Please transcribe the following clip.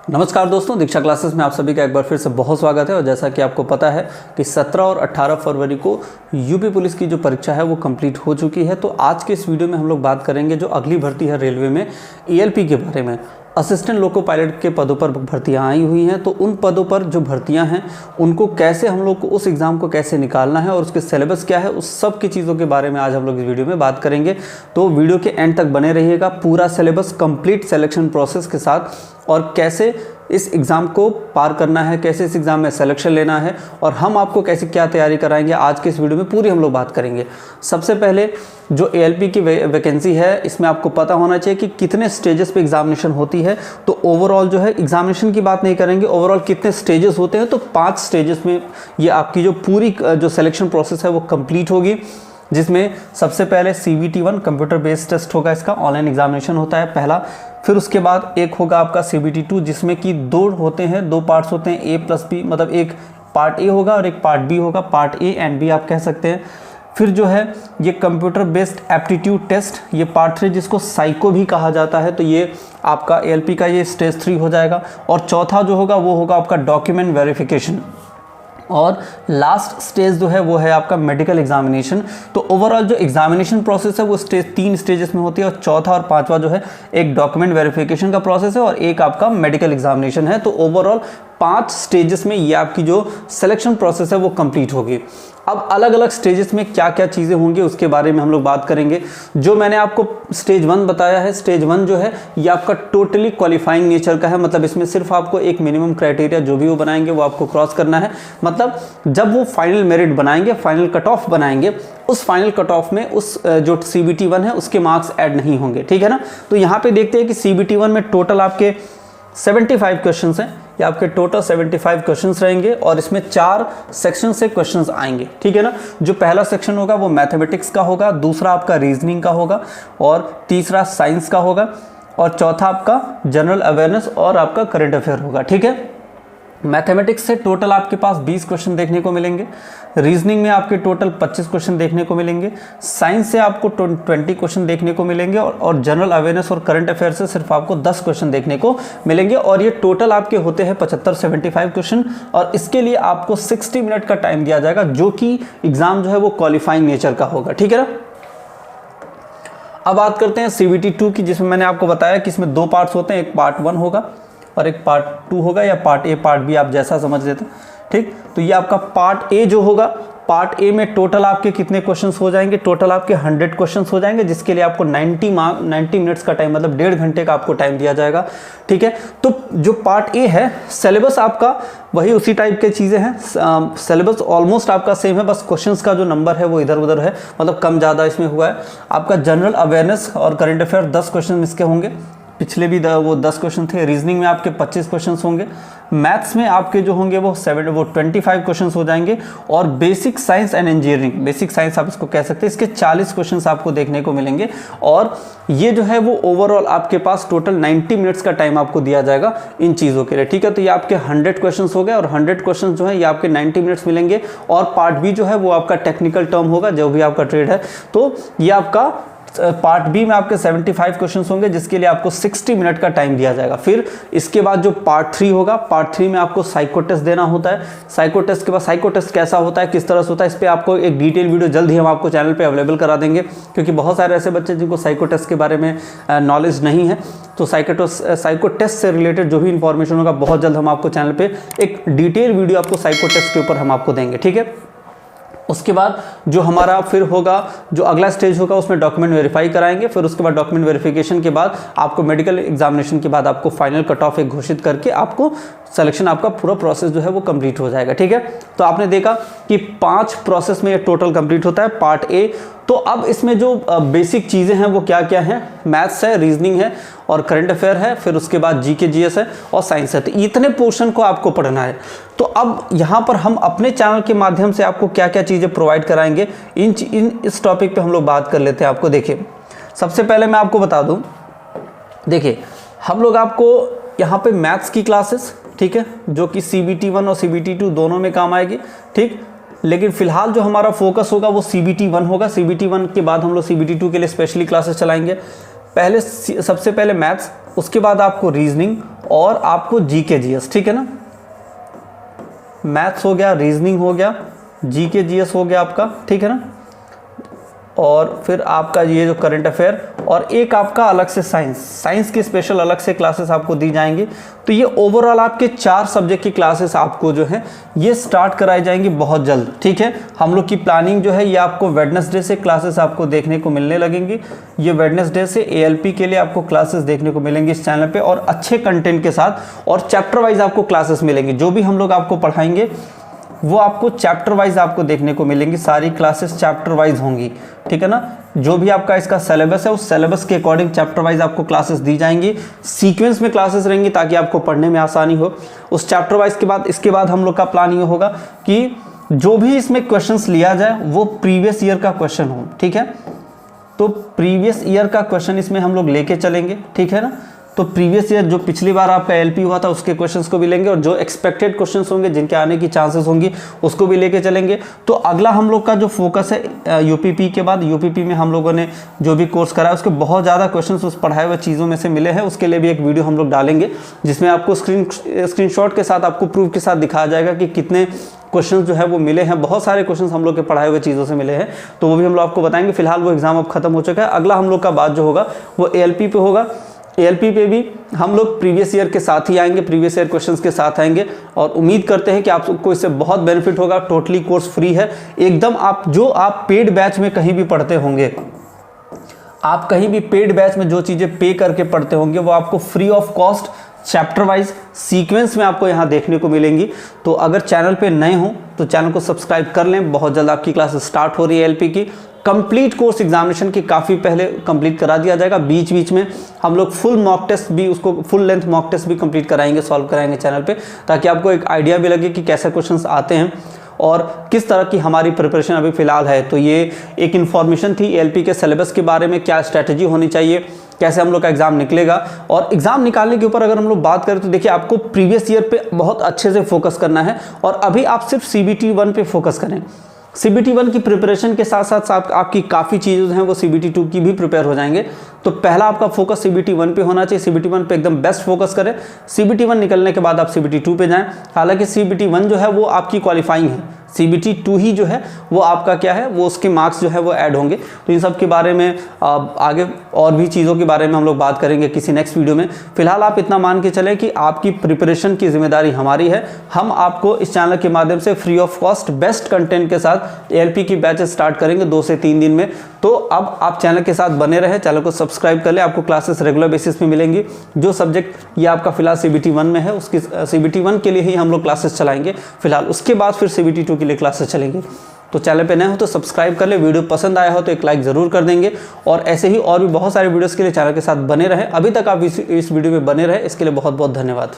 नमस्कार दोस्तों, दीक्षा क्लासेस में आप सभी का एक बार फिर से बहुत स्वागत है। और जैसा कि आपको पता है कि 17 और 18 फरवरी को यूपी पुलिस की जो परीक्षा है वो कंप्लीट हो चुकी है। तो आज के इस वीडियो में हम लोग बात करेंगे जो अगली भर्ती है रेलवे में ईएलपी के बारे में। असिस्टेंट लोको पायलट के पदों पर भर्तियां आई हुई हैं, तो उन पदों पर जो भर्तियां हैं उनको कैसे हम लोग को उस एग्ज़ाम को कैसे निकालना है और उसके सिलेबस क्या है, उस सब की चीज़ों के बारे में आज हम लोग इस वीडियो में बात करेंगे। तो वीडियो के एंड तक बने रहिएगा, पूरा सिलेबस कंप्लीट सिलेक्शन प्रोसेस के साथ और कैसे इस एग्ज़ाम को पार करना है, कैसे इस एग्ज़ाम में सिलेक्शन लेना है और हम आपको कैसे क्या तैयारी कराएंगे, आज के इस वीडियो में पूरी हम लोग बात करेंगे। सबसे पहले जो एएलपी की वैकेंसी है, इसमें आपको पता होना चाहिए कि कितने स्टेजेस पे एग्जामिनेशन होती है। तो ओवरऑल जो है एग्जामिनेशन की बात नहीं करेंगे, ओवरऑल कितने स्टेजेस होते हैं, तो 5 स्टेजेस में ये आपकी जो पूरी जो सिलेक्शन प्रोसेस है वो कंप्लीट होगी। जिसमें सबसे पहले CBT-1 कंप्यूटर बेस्ड टेस्ट होगा, इसका ऑनलाइन एग्जामिनेशन होता है पहला। फिर उसके बाद एक होगा आपका CBT-2 जिसमें कि 2 होते हैं, 2 पार्ट्स होते हैं, A+B, मतलब एक पार्ट ए होगा और एक पार्ट बी होगा, पार्ट ए एंड बी आप कह सकते हैं। फिर जो है ये कंप्यूटर बेस्ड एप्टीट्यूड टेस्ट, ये पार्ट 3 जिसको साइको भी कहा जाता है, तो ये आपका एएलपी का ये स्टेज 3 हो जाएगा। और चौथा जो होगा वो होगा आपका डॉक्यूमेंट वेरिफिकेशन। और लास्ट स्टेज जो है वो है आपका मेडिकल एग्जामिनेशन। तो ओवरऑल जो एग्जामिनेशन प्रोसेस है वो 3 स्टेजेस में होती है और चौथा और पांचवा जो है एक डॉक्यूमेंट वेरिफिकेशन का प्रोसेस है और एक आपका मेडिकल एग्जामिनेशन है। तो ओवरऑल 5 स्टेजेस में ये आपकी जो सिलेक्शन प्रोसेस है वो कंप्लीट होगी। अब अलग अलग स्टेजेस में क्या क्या चीज़ें होंगी उसके बारे में हम लोग बात करेंगे। जो मैंने आपको स्टेज 1 बताया है, स्टेज 1 जो है ये आपका टोटली क्वालिफाइंग नेचर का है, मतलब इसमें सिर्फ आपको एक मिनिमम क्राइटेरिया जो भी वो बनाएंगे वो आपको क्रॉस करना है। मतलब जब वो फाइनल मेरिट बनाएंगे, फाइनल कट ऑफ बनाएंगे, उस फाइनल कट ऑफ में उस जो CBT-1 है उसके मार्क्स ऐड नहीं होंगे, ठीक है ना। तो यहाँ पे देखते हैं कि CBT-1 में टोटल आपके 75 क्वेश्चंस हैं, ये आपके टोटल 75 क्वेश्चंस रहेंगे और इसमें 4 सेक्शन से क्वेश्चंस आएंगे, ठीक है ना। जो पहला सेक्शन होगा वो मैथमेटिक्स का होगा, दूसरा आपका रीजनिंग का होगा और तीसरा साइंस का होगा और चौथा आपका जनरल अवेयरनेस और आपका करंट अफेयर होगा, ठीक है। मैथमेटिक्स से टोटल आपके पास 20 क्वेश्चन देखने को मिलेंगे, रीजनिंग में आपके टोटल 25 क्वेश्चन देखने को मिलेंगे, साइंस से आपको 20 क्वेश्चन देखने को मिलेंगे और जनरल अवेयरनेस और करंट अफेयर से सिर्फ आपको 10 क्वेश्चन देखने को मिलेंगे। और ये टोटल आपके होते हैं 75 क्वेश्चन और इसके लिए आपको 60 मिनट का टाइम दिया जाएगा, जो कि एग्जाम जो है वो क्वालिफाइंग नेचर का होगा, ठीक है ना। अब बात करते हैं CBT-2 की, जिसमें मैंने आपको बताया कि इसमें 2 पार्ट्स होते हैं, एक पार्ट 1 होगा और एक पार्ट 2 होगा या पार्ट ए पार्ट बी आप जैसा समझ लेते हैं, ठीक। तो ये आपका पार्ट ए जो होगा, पार्ट ए में टोटल आपके कितने क्वेश्चंस हो जाएंगे, टोटल आपके 100 क्वेश्चंस हो जाएंगे, जिसके लिए आपको 90 मिनट्स का टाइम, मतलब 1.5 घंटे का आपको टाइम दिया जाएगा, ठीक है। तो जो पार्ट ए है, सिलेबस आपका वही उसी टाइप के चीज़ें हैं, सिलेबस ऑलमोस्ट आपका सेम है, बस क्वेश्चंस का जो नंबर है वो इधर उधर है, मतलब कम ज़्यादा इसमें हुआ है। आपका जनरल अवेयरनेस और करंट अफेयर 10 क्वेश्चन इसके होंगे, पिछले भी वो 10 क्वेश्चन थे। रीजनिंग में आपके 25 क्वेश्चन होंगे, मैथ्स में आपके जो होंगे वो 25 क्वेश्चन हो जाएंगे और basic science and engineering, basic science आप इसको कह सकते हैं, इसके 40 क्वेश्चन आपको देखने को मिलेंगे। और ये जो है वो ओवरऑल आपके पास टोटल 90 मिनट्स का टाइम आपको दिया जाएगा इन चीज़ों के लिए, ठीक है। तो ये आपके 100 क्वेश्चन हो गए और 100 क्वेश्चन जो है ये आपके 90 मिनट्स मिलेंगे। और पार्ट बी जो है वो आपका टेक्निकल टर्म होगा, जो भी आपका ट्रेड है, तो ये आपका पार्ट बी में आपके 75 क्वेश्चंस होंगे, जिसके लिए आपको 60 मिनट का टाइम दिया जाएगा। फिर इसके बाद जो पार्ट 3 होगा, पार्ट 3 में आपको साइको टेस्ट देना होता है। साइको टेस्ट के बाद, साइको टेस्ट कैसा होता है, किस तरह से होता है, इस पर आपको एक डिटेल वीडियो जल्द ही हम आपको चैनल पे अवेलेबल करा देंगे, क्योंकि बहुत सारे ऐसे बच्चे जिनको साइको टेस्ट के बारे में नॉलेज नहीं है। तो साइको टेस्ट से रिलेटेड जो भी इंफॉर्मेशन होगा बहुत जल्द हम आपको चैनल पर एक डिटेल वीडियो आपको साइको टेस्ट के ऊपर हम आपको देंगे, ठीक है। उसके बाद जो हमारा फिर होगा, जो अगला स्टेज होगा उसमें डॉक्यूमेंट वेरीफाई कराएंगे। फिर उसके बाद डॉक्यूमेंट वेरिफिकेशन के बाद आपको मेडिकल एग्जामिनेशन के बाद आपको फाइनल कट ऑफ एक घोषित करके आपको सिलेक्शन, आपका पूरा प्रोसेस जो है वो कंप्लीट हो जाएगा, ठीक है। तो आपने देखा कि 5 प्रोसेस में ये टोटल कंप्लीट होता है पार्ट ए। तो अब इसमें जो बेसिक चीज़ें हैं वो क्या क्या हैं, मैथ्स है, रीजनिंग है और करंट अफेयर है, फिर उसके बाद जीके जीएस है और साइंस है। तो इतने पोर्शन को आपको पढ़ना है। तो अब यहाँ पर हम अपने चैनल के माध्यम से आपको क्या क्या चीज़ें प्रोवाइड कराएंगे, इस टॉपिक पे हम लोग बात कर लेते हैं। आपको देखिए, सबसे पहले मैं आपको बता दूँ, देखिए हम लोग आपको यहाँ पे मैथ्स की क्लासेस, ठीक है, जो कि CBT-1 और CBT-2 दोनों में काम आएगी, ठीक। लेकिन फिलहाल जो हमारा फोकस होगा वो CBT-1 होगा। CBT-1 के बाद हम लोग CBT-2 के लिए स्पेशली क्लासेस चलाएंगे। सबसे पहले मैथ्स, उसके बाद आपको रीजनिंग और आपको जीके जीएस, ठीक है ना। मैथ्स हो गया, रीजनिंग हो गया, जीके जीएस हो गया आपका, ठीक है ना। और फिर आपका ये जो करंट अफेयर और एक आपका अलग से साइंस की स्पेशल अलग से क्लासेस आपको दी जाएंगी। तो ये ओवरऑल आपके 4 सब्जेक्ट की क्लासेस आपको जो है ये स्टार्ट कराई जाएंगी बहुत जल्द, ठीक है। हम लोग की प्लानिंग जो है ये आपको वेडनेसडे से क्लासेस आपको देखने को मिलने लगेंगी। ये वेडनेसडे से एएलपी के लिए आपको क्लासेस देखने को मिलेंगी इस चैनल पे, और अच्छे कंटेंट के साथ, और चैप्टर वाइज आपको क्लासेस मिलेंगी। जो भी हम लोग आपको पढ़ाएंगे वो आपको चैप्टर वाइज आपको देखने को मिलेंगी, सारी क्लासेस चैप्टर वाइज होंगी, ठीक है ना। जो भी आपका इसका सिलेबस है उस सिलेबस के अकॉर्डिंग चैप्टर वाइज आपको क्लासेस दी जाएंगी, सीक्वेंस में क्लासेस रहेंगी ताकि आपको पढ़ने में आसानी हो। उस चैप्टर वाइज के बाद इसके बाद हम लोग का प्लान ये होगा कि जो भी इसमें क्वेश्चंस लिया जाए वो प्रीवियस ईयर का क्वेश्चन हो, ठीक है। तो प्रीवियस ईयर का क्वेश्चन इसमें हम लोग लेके चलेंगे, ठीक है ना। तो प्रीवियस ईयर जो पिछली बार आपका एलपी हुआ था उसके क्वेश्चंस को भी लेंगे, और जो एक्सपेक्टेड क्वेश्चंस होंगे जिनके आने की चांसेस होंगी उसको भी लेके चलेंगे। तो अगला हम लोग का जो फोकस है यूपीपी के बाद, यूपीपी में हम लोगों ने जो भी कोर्स करा है उसके बहुत ज़्यादा क्वेश्चंस उस पढ़ाए हुए चीज़ों में से मिले हैं। उसके लिए भी एक वीडियो हम लोग डालेंगे जिसमें आपको स्क्रीनशॉट के साथ आपको प्रूफ के साथ दिखाया जाएगा कि कितने क्वेश्चन जो है वो मिले हैं। बहुत सारे क्वेश्चंस हम लोग के पढ़ाए हुए चीज़ों से मिले हैं, तो वो भी हम लोग आपको बताएंगे। फिलहाल वो एग्जाम अब खत्म हो चुका है। अगला हम लोग का बात जो होगा वो एएलपी पे होगा। एएलपी पे भी हम लोग प्रीवियस ईयर के साथ ही आएंगे, प्रीवियस ईयर क्वेश्चंस के साथ आएंगे, और उम्मीद करते हैं कि आपको इससे बहुत बेनिफिट होगा। टोटली कोर्स फ्री है एकदम। आप पेड बैच में कहीं भी पढ़ते होंगे, आप कहीं भी पेड बैच में जो चीज़ें पे करके पढ़ते होंगे वो आपको free of cost chapter wise sequence में आपको यहाँ देखने को मिलेंगी। तो अगर चैनल पे नए हो तो चैनल को सब्सक्राइब कर लें। बहुत जल्द आपकी क्लास स्टार्ट हो रही है एलपी की। कंप्लीट कोर्स एग्जामिनेशन की काफ़ी पहले कंप्लीट करा दिया जाएगा। बीच बीच में हम लोग फुल मॉक टेस्ट भी, उसको फुल लेंथ मॉक टेस्ट भी कंप्लीट कराएंगे, सॉल्व कराएंगे चैनल पे, ताकि आपको एक आइडिया भी लगे कि कैसे क्वेश्चंस आते हैं और किस तरह की हमारी प्रिपरेशन अभी फ़िलहाल है। तो ये एक इन्फॉर्मेशन थी एलपी के सिलेबस के बारे में, क्या स्ट्रैटेजी होनी चाहिए, कैसे हम लोग का एग्जाम निकलेगा। और एग्जाम निकालने के ऊपर अगर हम लोग बात करें तो देखिए आपको प्रीवियस ईयर पे बहुत अच्छे से फोकस करना है, और अभी आप सिर्फ सीबीटी 1 पे फोकस करें। सीबीटी 1 की प्रिपरेशन के साथ साथ आपकी काफ़ी चीज़ें हैं वो सीबीटी 2 की भी प्रिपेयर हो जाएंगे। तो पहला आपका फोकस सीबीटी 1 पे होना चाहिए। सीबीटी 1 पे एकदम बेस्ट फोकस करें। सीबीटी 1 निकलने के बाद आप सीबीटी 2 पे जाएं। हालांकि सीबीटी 1 जो है वो आपकी क्वालिफाइंग है, सीबीटी 2 ही जो है वो आपका क्या है, वो उसके मार्क्स जो है वो ऐड होंगे। तो इन सब के बारे में आगे और भी चीज़ों के बारे में हम लोग बात करेंगे किसी नेक्स्ट वीडियो में। फिलहाल आप इतना मान के चलें कि आपकी प्रिपरेशन की जिम्मेदारी हमारी है। हम आपको इस चैनल के माध्यम से free of cost best content के साथ एएलपी की बैचेस स्टार्ट करेंगे 2 से 3 दिन में। तो अब आप चैनल के साथ बने रहे, चैनल को सब्सक्राइब कर ले। आपको क्लासेस रेगुलर बेसिस पे मिलेंगी। जो सब्जेक्ट ये आपका फिलहाल सीबीटी 1 में है उसकी सीबीटी 1 के लिए ही हम लोग क्लासेस चलाएंगे फिलहाल। उसके बाद फिर सीबीटी 2 के लिए क्लासेस चलेंगे। तो चैनल पे नए हो तो सब्सक्राइब कर ले। वीडियो पसंद आया हो तो एक लाइक ज़रूर कर देंगे, और ऐसे ही और भी बहुत सारे वीडियोस के लिए चैनल के साथ बने रहे। अभी तक आप इस वीडियो में बने रहे, इसके लिए बहुत बहुत धन्यवाद।